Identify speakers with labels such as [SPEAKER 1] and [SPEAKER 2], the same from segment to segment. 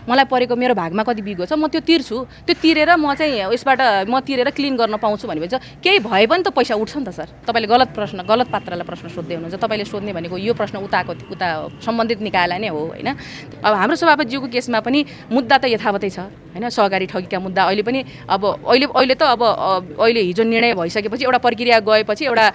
[SPEAKER 1] मलाई परेको मेरो भागमा कति बिग्यो छ म त्यो तिर्छु, त्यो तिरेर म चाहिँ यसबाट म तिरेर क्लिन गर्न पाउँछु भनेपछि केही भए पनि त पैसा उठ्छ नि त सर। तपाईँले गलत पात्रलाई प्रश्न सोध्दै हुनुहुन्छ। तपाईँले सोध्ने भनेको यो प्रश्न उता सम्बन्धित निकायलाई नै हो होइन। अब हाम्रो सभापतिज्यूको केसमा पनि मुद्दा त यथावतै छ होइन। सहकारी ठगीका मुद्दा अहिले पनि अब अहिले त अब अहिले हिजो निर्णय भइसकेपछि एउटा प्रक्रिया गएपछि एउटा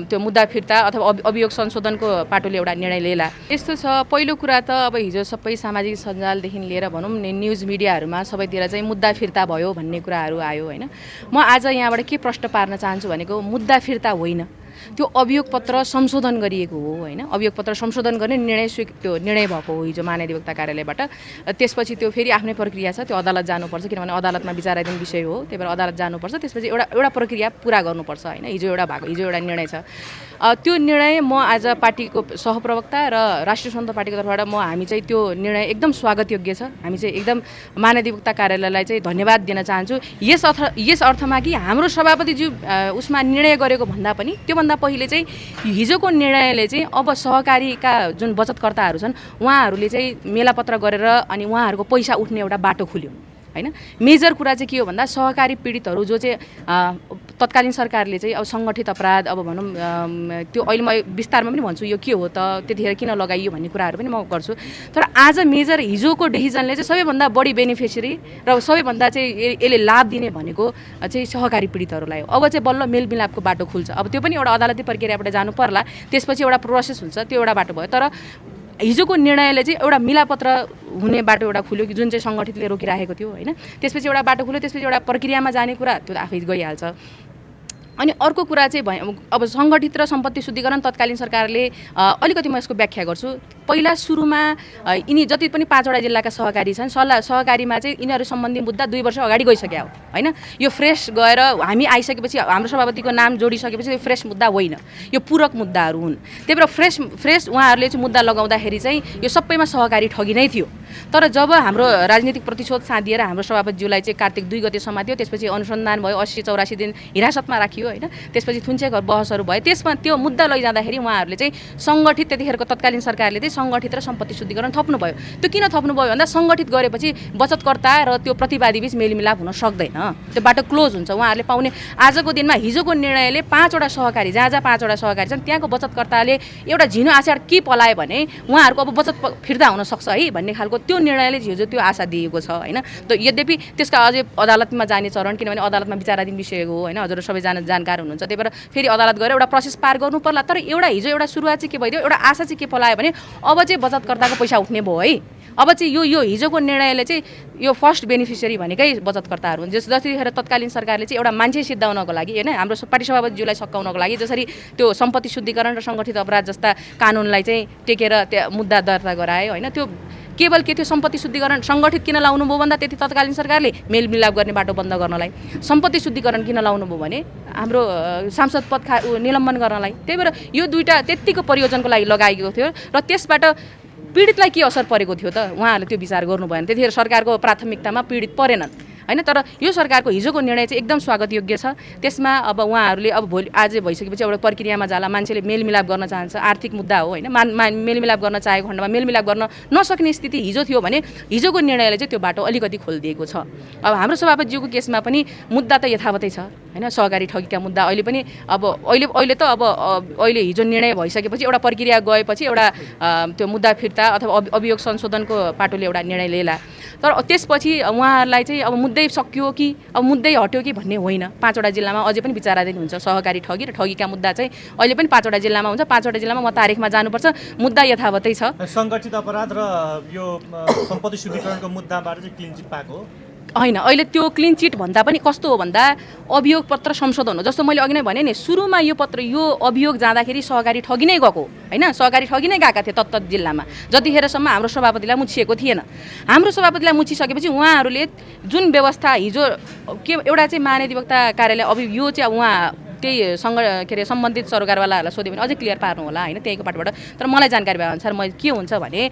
[SPEAKER 1] त्यो मुद्दा फिर्ता अथवा अभियोग संशोधनको पाटोले एउटा निर्णय लिएला। यस्तो छ, पहिलो कुरा त अब हिजो सबै सामाजिक सञ्जालदेखि लिएर भनौँ न्युज मिडियाहरूमा सबैतिर चाहिँ मुद्दा फिर्ता भयो भन्ने कुराहरू आयो होइन। म आज यहाँबाट के प्रश्न पार्न चाहन्छु भनेको मुद्दा फिर्ता होइन, त्यो अभियोग पत्र संशोधन गरिएको हो होइन। अभियोग पत्र संशोधन गर्ने त्यो निर्णय भएको हो हिजो महाधिवक्ता कार्यालयबाट। त्यसपछि त्यो फेरि आफ्नै प्रक्रिया छ, त्यो अदालत जानुपर्छ, किनभने अदालतमा विचाराधीन विषय हो, त्यही भएर अदालत जानुपर्छ। त्यसपछि एउटा प्रक्रिया पुरा गर्नुपर्छ होइन। हिजो एउटा निर्णय छ। त्यो निर्णय म आज पार्टीको सहप्रवक्ता र राष्ट्रिय स्वतन्त्र पार्टीको तर्फबाट हामी चाहिँ त्यो निर्णय एकदम स्वागतयोग्य छ। हामी चाहिँ एकदम महाधिवक्ता कार्यालयलाई चाहिँ धन्यवाद दिन चाहन्छु यस अर्थमा कि हाम्रो सभापतिज्यू उसमा निर्णय गरेको भन्दा पनि त्योभन्दा पहिले चाहिँ हिजोको निर्णयले चाहिँ अब सहकारीका जुन बचतकर्ताहरू छन् उहाँहरूले चाहिँ मेलापत्र गरेर अनि उहाँहरूको पैसा उठ्ने एउटा बाटो खुल्यो होइन। मेजर कुरा चाहिँ के हो भन्दा सहकारी पीडितहरू जो चाहिँ तत्कालीन सरकारले चाहिँ अब सङ्गठित अपराध अब भनौँ त्यो अहिले म विस्तारमा पनि भन्छु यो के हो त, त्यतिखेर किन लगाइयो भन्ने कुराहरू पनि म गर्छु। तर आज मेजर हिजोको डिसिजनले चाहिँ सबैभन्दा बढी बेनिफिसियरी र सबैभन्दा चाहिँ यसले लाभ दिने भनेको चाहिँ सहकारी पीडितहरूलाई हो। अब चाहिँ बल्ल मेलमिलापको बाटो खुल्छ। अब त्यो पनि एउटा अदालती प्रक्रियाबाट जानु पर्ला, त्यसपछि एउटा प्रोसेस हुन्छ, त्यो एउटा बाटो भयो। तर हिजोको निर्णयले चाहिँ एउटा मिलापत्र हुने बाटो एउटा खुल्यो कि जुन चाहिँ सङ्गठितले रोकिराखेको थियो होइन। त्यसपछि एउटा बाटो खुल्यो, त्यसपछि एउटा प्रक्रियामा जाने कुरा त्यो आफै गइहाल्छ। अनि अर्को कुरा चाहिँ अब सङ्गठित र सम्पत्ति शुद्धिकरण तत्कालीन सरकारले अलिकति म यसको व्याख्या गर्छु। पहिला सुरुमा यिनी जति पनि 5वटा जिल्लाका सहकारी छन् सहकारीमा चाहिँ यिनीहरू सम्बन्धी मुद्दा 2 वर्ष अगाडि गइसक्यो होइन। यो फ्रेस गएर हामी आइसकेपछि हाम्रो सभापतिको नाम जोडिसकेपछि यो फ्रेस मुद्दा होइन, यो पूरक मुद्दाहरू हुन्। त्यही भएर फ्रेस उहाँहरूले चाहिँ मुद्दा लगाउँदाखेरि चाहिँ यो सबैमा सहकारी ठगी नै थियो। तर जब हाम्रो राजनीतिक प्रतिशोध साँधिएर हाम्रो सभापतिज्यूलाई चाहिँ कार्तिक 2 गते समात्यो, त्यसपछि अनुसन्धान भयो, 80-84 दिन हिरासतमा राखियो होइन। त्यसपछि थुन्चे बहसहरू भयो, त्यसमा त्यो मुद्दा लैजाँदाखेरि उहाँहरूले चाहिँ सङ्गठित त्यतिखेरको तत्कालीन सरकारले चाहिँ सङ्गठित र सम्पत्ति शुद्धिकरण थप्नुभयो। त्यो किन थप्नुभयो भन्दा सङ्गठित गरेपछि बचतकर्ता र त्यो प्रतिवादी बीच मेलमिलाप हुन सक्दैन, त्यो बाटो क्लोज हुन्छ। उहाँहरूले पाउने आजको दिनमा हिजोको निर्णयले 5वटा सहकारी जहाँ 5वटा सहकारी छन् त्यहाँको बचतकर्ताले एउटा झिनो आशा के पलायो भने उहाँहरूको अब बचत फिर्ता हुन सक्छ है भन्ने खालको त्यो निर्णयले हिजो त्यो आशा दिएको छ होइन। त यद्यपि त्यसका अझै अदालतमा जाने चरण, किनभने अदालतमा विचाराधीन विषय हो होइन। हजुर सबैजना जानकार हुनुहुन्छ, त्यही भएर फेरि अदालत गएर एउटा प्रोसेस पार गर्नु पर्ला। तर हिजो एउटा सुरुवात चाहिँ के भइदियो, एउटा आशा चाहिँ के पलायो भने अब चाहिँ बचतकर्ताको पैसा उठ्ने भयो है। अब चाहिँ यो हिजोको निर्णयले चाहिँ यो फर्स्ट बेनिफिसियरी भनेकै बचतकर्ताहरू हुन्। जतिखेर तत्कालीन सरकारले चाहिँ एउटा मान्छे सिद्धाउनको लागि होइन, हाम्रो पार्टी सभापतिज्यूलाई सकाउनको लागि जसरी त्यो सम्पत्ति शुद्धिकरण र सङ्गठित अपराध जस्ता कानुनलाई चाहिँ टेकेर त्यहाँ मुद्दा दर्ता गरायो होइन। त्यो केवल के थियो, सम्पत्ति शुद्धिकरण सङ्गठित किन लाउनु भयो भन्दा त्यति तत्कालीन सरकारले मेलमिलाप गर्ने बाटो बन्द गर्नलाई। सम्पत्ति शुद्धिकरण किन लाउनु भयो भने हाम्रो सांसद पद निलम्बन गर्नलाई। त्यही भएर यो दुईवटा त्यत्तिको प्रयोजनको लागि लगाएको थियो र त्यसबाट पीडितलाई के असर परेको थियो त उहाँहरूले त्यो विचार गर्नु भएन। त्यतिखेर सरकारको प्राथमिकतामा पीडित परेनन् होइन। तर यो सरकारको हिजोको निर्णय चाहिँ एकदम स्वागतयोग्य छ। त्यसमा अब उहाँहरूले अब भोलि आज भइसकेपछि एउटा प्रक्रियामा जाला, मान्छेले मेलमिलाप गर्न चाहन्छ, आर्थिक मुद्दा हो होइन। मेलमिलाप गर्न चाहेको खण्डमा मेलमिलाप गर्न नसक्ने स्थिति हिजो थियो भने हिजोको निर्णयले चाहिँ त्यो बाटो अलिकति खोलिदिएको छ। अब हाम्रो सभापतिज्यूको केसमा पनि मुद्दा त यथावतै छ होइन। सहकारी ठगीका मुद्दा अहिले पनि अहिले हिजो निर्णय भइसकेपछि एउटा प्रक्रिया गएपछि एउटा त्यो मुद्दा फिर्ता अथवा अभियोग संशोधनको पाटोले एउटा निर्णय लिएला। तर त्यसपछि उहाँहरूलाई चाहिँ अब मुद्दै सकियो कि अब मुद्दै हट्यो कि भन्ने होइन। 5वटा जिल्लामा अझै पनि विचाराधीन हुन्छ सहकारी ठगी र ठगीका मुद्दा चाहिँ अहिले पनि 5वटा जिल्लामा हुन्छ। 5वटा जिल्लामा म तारिखमा जानुपर्छ, मुद्दा यथावतै छ।
[SPEAKER 2] सङ्गठित अपराध र यो सम्पत्ति शुद्धिकरणको मुद्दाबाट चाहिँ क्लिन चिट पाएको
[SPEAKER 1] होइन। अहिले त्यो क्लिन चिट भन्दा पनि कस्तो हो भन्दा अभियोग पत्र संशोधन हो। जस्तो मैले अघि नै भने नि सुरुमा यो अभियोग जाँदाखेरि सहकारी ठगी नै गएको होइन। सहकारी ठगी नै गएका थिए तत्त जिल्लामा जतिखेरसम्म हाम्रो सभापतिलाई मुछिएको थिएन। हाम्रो सभापतिलाई मुछिसकेपछि उहाँहरूले जुन व्यवस्था हिजो के एउटा चाहिँ महाधिवक्ता कार्यालय अब यो चाहिँ उहाँ त्यही सम्बन्धित सरकारवालाहरूलाई सोध्यो भने अझै क्लियर पार्नु होला होइन त्यहीको पार्टबाट। तर मलाई जानकारी भए अनुसार के हुन्छ भने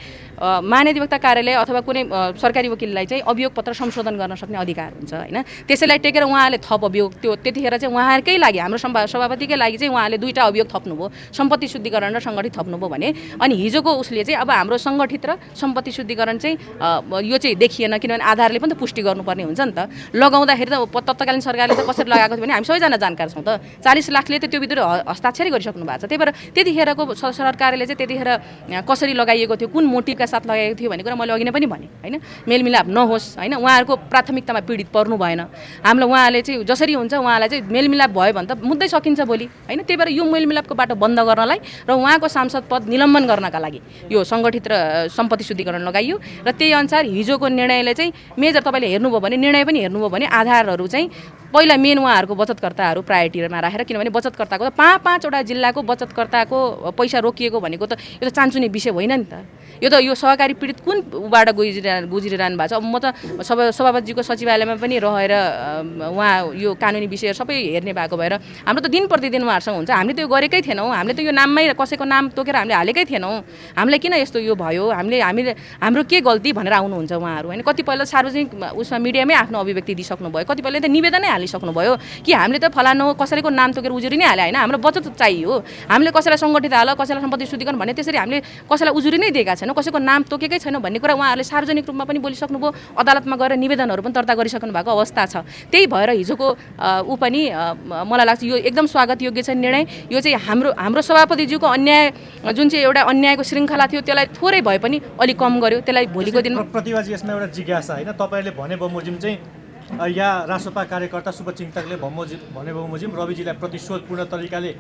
[SPEAKER 1] महाधिवक्ता कार्यालय अथवा कुनै सरकारी वकिललाई चाहिँ अभियोग पत्र संशोधन गर्न सक्ने अधिकार हुन्छ होइन। त्यसैलाई टेकेर उहाँले थप अभियोग त्यो त्यतिखेर चाहिँ उहाँहरूकै लागि हाम्रो सभापतिकै लागि चाहिँ उहाँले 2टा अभियोग थप्नुभयो, सम्पत्ति शुद्धिकरण र सङ्गठित थप्नुभयो भने। अनि हिजोको उसले चाहिँ अब हाम्रो सङ्गठित र सम्पत्ति शुद्धिकरण चाहिँ यो चाहिँ देखिएन, किनभने आधारले पनि त पुष्टि गर्नुपर्ने हुन्छ नि त। लगाउँदाखेरि त तत्कालीन सरकारले त कसरी लगाएको थियो भने हामी सबैजना जानकार छौँ त। 40 लाखले त त्यो भित्र हस्ताक्षरै गरिसक्नु भएको छ। त्यही भएर त्यतिखेरको सरकारले चाहिँ त्यतिखेर कसरी लगाइएको थियो, कुन मोटिभका साथ लगाएको थियो भन्ने कुरा मैले अघि नै पनि भने होइन। मेलमिलाप नहोस् होइन, उहाँहरूको प्राथमिकतामा पीडित पर्नु भएन। हामीलाई उहाँले चाहिँ जसरी हुन्छ उहाँलाई चाहिँ मेलमिलाप भयो भने त मुद्दै सकिन्छ भोलि होइन। त्यही भएर यो मेलमिलापको बाटो बन्द गर्नलाई र उहाँको सांसद पद निलम्बन गर्नका लागि यो सङ्गठित र सम्पत्ति शुद्धिकरण लगाइयो। र त्यही अनुसार हिजोको निर्णयले चाहिँ मेजर तपाईँले हेर्नुभयो भने, निर्णय पनि हेर्नुभयो भने आधारहरू चाहिँ पहिला मेन उहाँहरूको बचतकर्ताहरू प्रायोरिटीमा राखेर, किनभने बचतकर्ताको त 5-5वटा जिल्लाको बचतकर्ताको पैसा रोकिएको भनेको त यो त चान्चुने विषय होइन नि त। यो त यो सहकारी पीडित कुन बाट गुजिरहनु भएको छ। अब म त सभापतिजीको सचिवालयमा पनि रहेर उहाँ यो कानुनी विषय सबै हेर्ने भएको भएर हाम्रो त दिन प्रतिदिन उहाँहरूसँग हुन्छ। हामीले त यो गरेकै थिएनौँ, हामीले त यो नाममै कसैको नाम तोकेर हामीले हालेकै थिएनौँ। हामीलाई किन यस्तो यो भयो, हाम्रो के गल्ती भनेर आउनुहुन्छ उहाँहरू होइन। कतिपयले सार्वजनिक उसमा मिडियामै आफ्नो अभिव्यक्ति दिइसक्नु भयो, कतिपयले त निवेदनै हालिसक्नुभयो कि हामीले त फलानु कसैको नाम तोकेर उजुरी नै हाले होइन, हाम्रो बचत चाहियो। हामीले कसैलाई सङ्गठित हाल, कसैलाई सम्पत्ति शुद्धिकरण भन्ने त्यसरी हामीले कसैलाई उजुरी नै दिएका छैनौँ, कसैको नाम तोकेकै छैन भन्ने कुरा उहाँहरूले सार्वजनिक रूपमा पनि बोलिसक्नुभयो। अदालतमा गएर निवेदनहरू पनि दर्ता गरिसक्नु भएको अवस्था छ। त्यही भएर हिजोको ऊ पनि मलाई लाग्छ यो एकदम स्वागतयोग्य छ निर्णय। यो चाहिँ हाम्रो सभापतिज्यूको अन्याय जुन चाहिँ एउटा अन्यायको श्रृङ्खला थियो त्यसलाई थोरै भए पनि अलिक कम गर्यो। त्यसलाई भोलिको दिनमा
[SPEAKER 2] प्रतिभाजी यसमा एउटा जिज्ञासा होइन, तपाईँले भने बमोजिम चाहिँ या रासोपा कार्यकर्ता शुभचिन्तकले भने बमोजिम रविजीलाई प्रतिशोधपूर्ण तरिकाले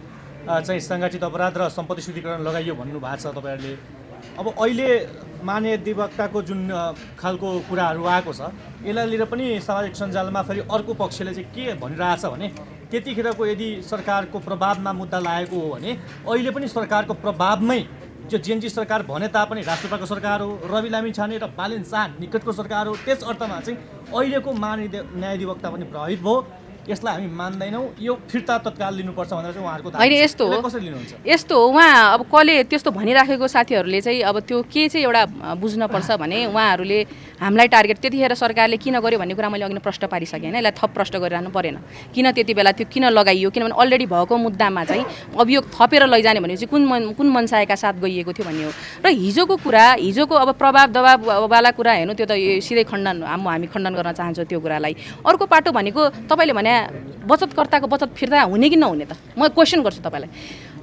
[SPEAKER 2] चाहिँ सङ्गठित अपराध र सम्पत्ति शुद्धिकरण लगाइयो भन्नुभएको छ तपाईँहरूले। अब अहिले महाधिवक्ताको जुन खालको कुराहरू आएको छ यसलाई लिएर पनि सामाजिक सञ्जालमा फेरि अर्को पक्षले चाहिँ के भनिरहेछ भने त्यतिखेरको यदि सरकारको प्रभावमा मुद्दा लागेको हो भने अहिले पनि सरकारको प्रभावमै जो जेएनजी सरकार भने तापनि राष्ट्रपाको सरकार हो, रवि लामिछाने र बालेन शाह निकटको सरकार हो, त्यस अर्थमा चाहिँ अहिलेको न्यायाधिवक्ता पनि प्रभावित भयो। यसलाई हामी मान्दैनौँ, यो फिर्ता तत्काल लिनुपर्छ भनेर चाहिँ उहाँहरूको
[SPEAKER 1] होइन। यस्तो हो,
[SPEAKER 2] कसरी लिनुहुन्छ?
[SPEAKER 1] यस्तो हो, उहाँ अब कसले त्यस्तो भनिराखेको साथीहरूले चाहिँ अब त्यो के चाहिँ एउटा बुझ्नुपर्छ भने उहाँहरूले हामीलाई टार्गेट त्यतिखेर सरकारले किन गर्यो भन्ने कुरा मैले अघि नै प्रश्न पारिसकेँ होइन। यसलाई थप प्रश्न गरिरहनु परेन किन त्यति बेला त्यो किन लगाइयो, किनभने अलरेडी भएको मुद्दामा चाहिँ अभियोग थपेर लैजाने भनेपछि कुन मनसायका साथ गइएको थियो भन्ने हो। र हिजोको कुरा, हिजोको अब प्रभाव दबाववाला कुरा हेर्नु त्यो त सिधै हामी खण्डन गर्न चाहन्छौँ त्यो कुरालाई। अर्को पाटो भनेको तपाईँले भने बचतकर्ताको बचत फिर्ता हुने कि नहुने त म क्वेसन गर्छु तपाईँलाई।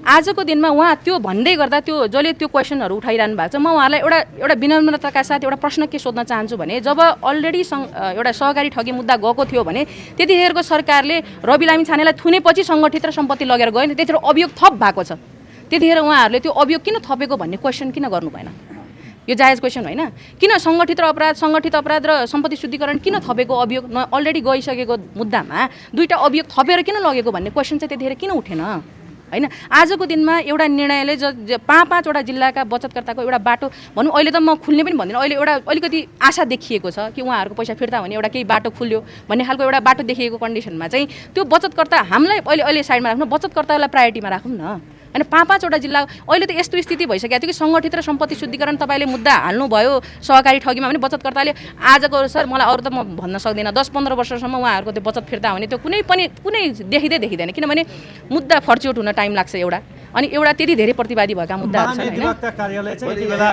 [SPEAKER 1] आजको दिनमा उहाँ त्यो भन्दै गर्दा त्यो जसले त्यो क्वेसनहरू उठाइरहनु भएको छ, म उहाँलाई एउटा विनम्रताका साथ एउटा प्रश्न के सोध्न चाहन्छु भने जब अलरेडी एउटा सहकारी ठगी मुद्दा गएको थियो भने त्यतिखेरको सरकारले रवि लामिछानेलाई थुनेपछि सङ्गठित र सम्पत्ति लगेर गयो नि, त्यतिखेर अभियोग थप भएको छ। त्यतिखेर उहाँहरूले त्यो अभियोग किन थपेको भन्ने क्वेसन किन गर्नु भएन? यो जायज क्वेसन होइन। किन सङ्गठित अपराध र सम्पत्ति शुद्धिकरण किन थपेको अभियोग अलरेडी गइसकेको मुद्दामा 2टा अभियोग थपेर किन लगेको भन्ने क्वेसन चाहिँ त्यतिखेर किन उठेन होइन। आजको दिनमा एउटा निर्णयले 5-5वटा जिल्लाका बचतकर्ताको एउटा बाटो भनौँ, अहिले त म खुल्ने पनि भन्दिनँ, अहिले एउटा अलिकति आशा देखिएको छ कि उहाँहरूको पैसा फिर्ता हुने एउटा केही बाटो खुल्यो भन्ने खालको एउटा बाटो देखिएको कन्डिसनमा चाहिँ त्यो बचतकर्ता हामीलाई अहिले साइडमा राख्नु, बचतकर्तालाई प्रायोरिटीमा राखौँ न होइन। 5-5वटा जिल्ला अहिले त यस्तो स्थिति भइसकेको थियो कि सङ्गठित र सम्पत्ति शुद्धिकरण तपाईँले मुद्दा हाल्नुभयो सहकारी ठगीमा भने बचतकर्ताले आजको सर मलाई अरू त म भन्न सक्दिनँ 10-15 वर्षसम्म उहाँहरूको त्यो बचत फिर्ता हुने त्यो कुनै देखिँदैन, किनभने मुद्दा फर्च्युट हुन टाइम लाग्छ एउटा, अनि एउटा त्यति धेरै प्रतिवादी भएका मुद्दाहरू छन् हैन।
[SPEAKER 2] कार्यालय चाहिँ यति बेला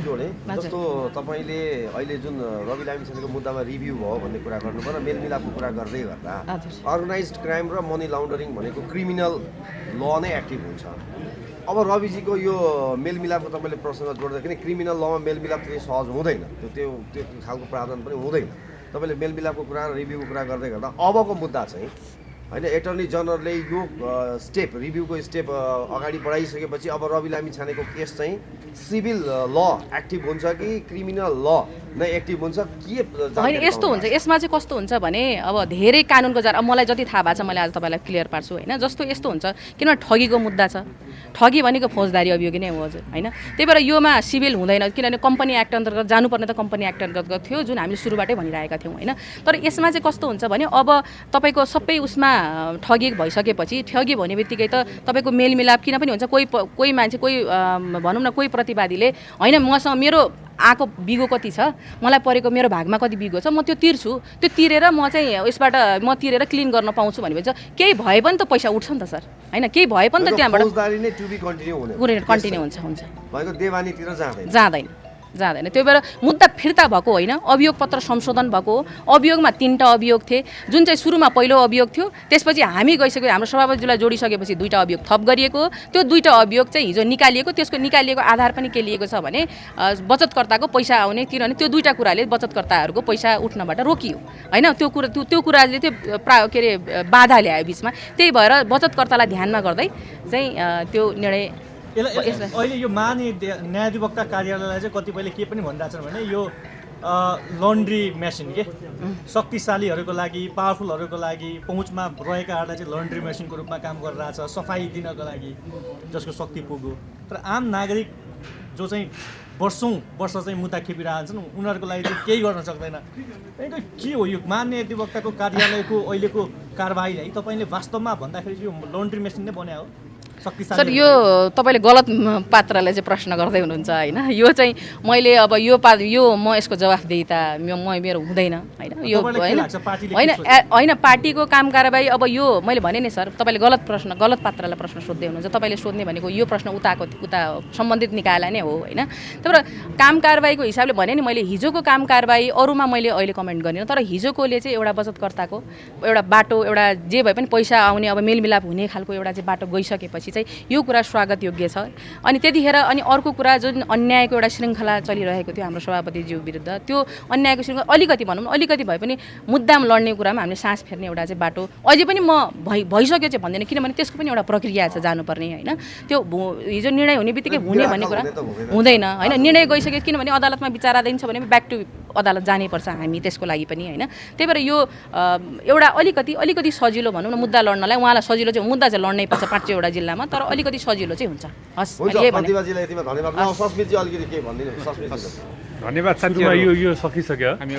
[SPEAKER 3] जोडे जस्तो तपाईले अहिले जुन रवि लामिछानेको मुद्दामा रिभ्यू भयो भन्ने कुरा गर्नुभयो र मेलमिलापको कुरा गर्दै गर्दा अर्गनाइज्ड क्राइम र मनी लाउन्डरिङ भनेको क्रिमिनल ल नै एक्टिभ हुन्छ। अब रविजीको यो मेलमिलापको तपाईँले प्रसङ्ग जोड्दाखेरि क्रिमिनल लमा मेलमिलाप त्यति सहज हुँदैन, त्यो खालको प्रावधान पनि हुँदैन। तपाईँले मेलमिलापको कुरा र रिभ्यूको कुरा गर्दै गर्दा अबको मुद्दा चाहिँ होइन एटर्नी जनरलले यो स्टेप रिभ्यूको स्टेप अगाडि बढाइसकेपछि अब रवि लामिछानेको केस चाहिँ सिभिल ल एक्टिभ हुन्छ कि क्रिमिनल ल नै एक्टिभ हुन्छ के
[SPEAKER 1] होइन? यस्तो हुन्छ, यसमा चाहिँ कस्तो हुन्छ भने अब धेरै कानुनको अब मलाई जति थाहा भएको छ मैले आज तपाईँलाई क्लियर पार्छु होइन। जस्तो यस्तो हुन्छ किनभने ठगीको मुद्दा छ, ठगी भनेको फौजदारी अभियोगी नै हो हजुर होइन। त्यही भएर योमा सिभिल हुँदैन, किनभने कम्पनी एक्ट अन्तर्गत जानुपर्ने त कम्पनी एक्ट अन्तर्गत थियो जुन हामीले सुरुबाटै भनिरहेका थियौँ होइन। तर यसमा चाहिँ कस्तो हुन्छ भने अब तपाईँको सबै उसमा ठगी भइसकेपछि ठगी भन्ने बित्तिकै त तपाईँको मेलमिलाप किन पनि हुन्छ कोही मान्छे भनौँ न कोही प्रतिवादीले होइन मसँग मेरो आएको बिगो कति छ मलाई परेको मेरो भागमा कति बिगो छ म त्यो तिर्छु त्यो तिरेर म चाहिँ यसबाट म तिरेर क्लिन गर्न पाउँछु भनेपछि केही भए पनि त पैसा उठ्छ नि त सर होइन केही भए पनि त त्यहाँबाट कन्टिन्यू हुन्छ जाँदैन त्यो भएर मुद्दा फिर्ता भएको होइन अभियोग पत्र संशोधन भएको हो अभियोगमा 3टा अभियोग थिए जुन चाहिँ सुरुमा पहिलो अभियोग थियो त्यसपछि हामी गइसक्यो हाम्रो सभापतिज्यूलाई जोडिसकेपछि 2टा अभियोग थप गरिएको हो त्यो 2टा अभियोग चाहिँ हिजो निकालिएको त्यसको निकालिएको आधार पनि के लिएको छ भने बचतकर्ताको पैसा आउने किनभने त्यो 2टा कुराले बचतकर्ताहरूको पैसा उठ्नबाट रोकियो होइन त्यो कुराले त्यो के अरे बाधा ल्यायो बिचमा त्यही भएर बचतकर्तालाई ध्यानमा गर्दै चाहिँ त्यो निर्णय
[SPEAKER 2] अहिले यो महाधिवक्ता न्यायाधिवक्ता कार्यालयलाई चाहिँ कतिपयले के पनि भनिरहेछन् भने यो लन्ड्री मेसिन के शक्तिशालीहरूको लागि पावरफुलहरूको लागि पहुँचमा रहेकाहरूलाई चाहिँ लन्ड्री मेसिनको रूपमा काम गरिरहेछ सफाई दिनको लागि जसको शक्ति पुग्यो तर आम नागरिक जो चाहिँ वर्ष चाहिँ मुद्दा खेपिरहन्छन् उनीहरूको लागि चाहिँ केही गर्न सक्दैन के हो यो महाधिवक्ताको कार्यालयको अहिलेको कारबाही तपाईँले वास्तवमा भन्दाखेरि यो लन्ड्री मेसिन नै बनायो हो
[SPEAKER 1] सर यो तपाईँले गलत पात्रलाई चाहिँ प्रश्न गर्दै हुनुहुन्छ होइन यो चाहिँ मैले अब यो म यसको जवाफदेहिता मेरो हुँदैन होइन यो होइन पार्टीको काम कारबाही अब यो मैले भने नि सर तपाईँले गलत पात्रलाई प्रश्न सोध्दै हुनुहुन्छ तपाईँले सोध्ने भनेको यो प्रश्न उता सम्बन्धित निकायलाई नै हो होइन तर काम कारबाहीको हिसाबले भने नि मैले हिजोको काम कारबाही अरूमा मैले अहिले कमेन्ट गरिनँ तर हिजोकोले चाहिँ एउटा बचतकर्ताको एउटा बाटो एउटा जे भए पनि पैसा आउने अब मेलमिलाप हुने खालको एउटा चाहिँ बाटो गइसकेपछि चाहिँ यो कुरा स्वागत योग्य छ अनि त्यतिखेर अनि अर्को कुरा जुन अन्यायको एउटा श्रृङ्खला चलिरहेको थियो हाम्रो सभापतिज्यू विरुद्ध त्यो अन्यायको श्रृङ्खला अलिकति भए पनि मुद्दामा लड्ने कुरामा हामीले सास फेर्ने एउटा चाहिँ बाटो अझै पनि म भइसक्यो चाहिँ भन्दैन किनभने त्यसको पनि एउटा प्रक्रिया छ जानुपर्ने होइन त्यो हिजो निर्णय हुने बित्तिकै हुने भन्ने कुरा हुँदैन होइन निर्णय गइसक्यो किनभने अदालतमा विचाराधीन छ भने ब्याक टु अदालत जानैपर्छ हामी त्यसको लागि पनि होइन त्यही भएर यो एउटा अलिकति सजिलो भनौँ न मुद्दा लड्नलाई उहाँलाई सजिलो चाहिँ मुद्दा चाहिँ लड्नै पर्छ 5वटा जिल्लामा तर अलिकति सजिलो चाहिँ हुन्छ हस्
[SPEAKER 4] धन्यवाद साथीहरु यो सकिसक्यो हामी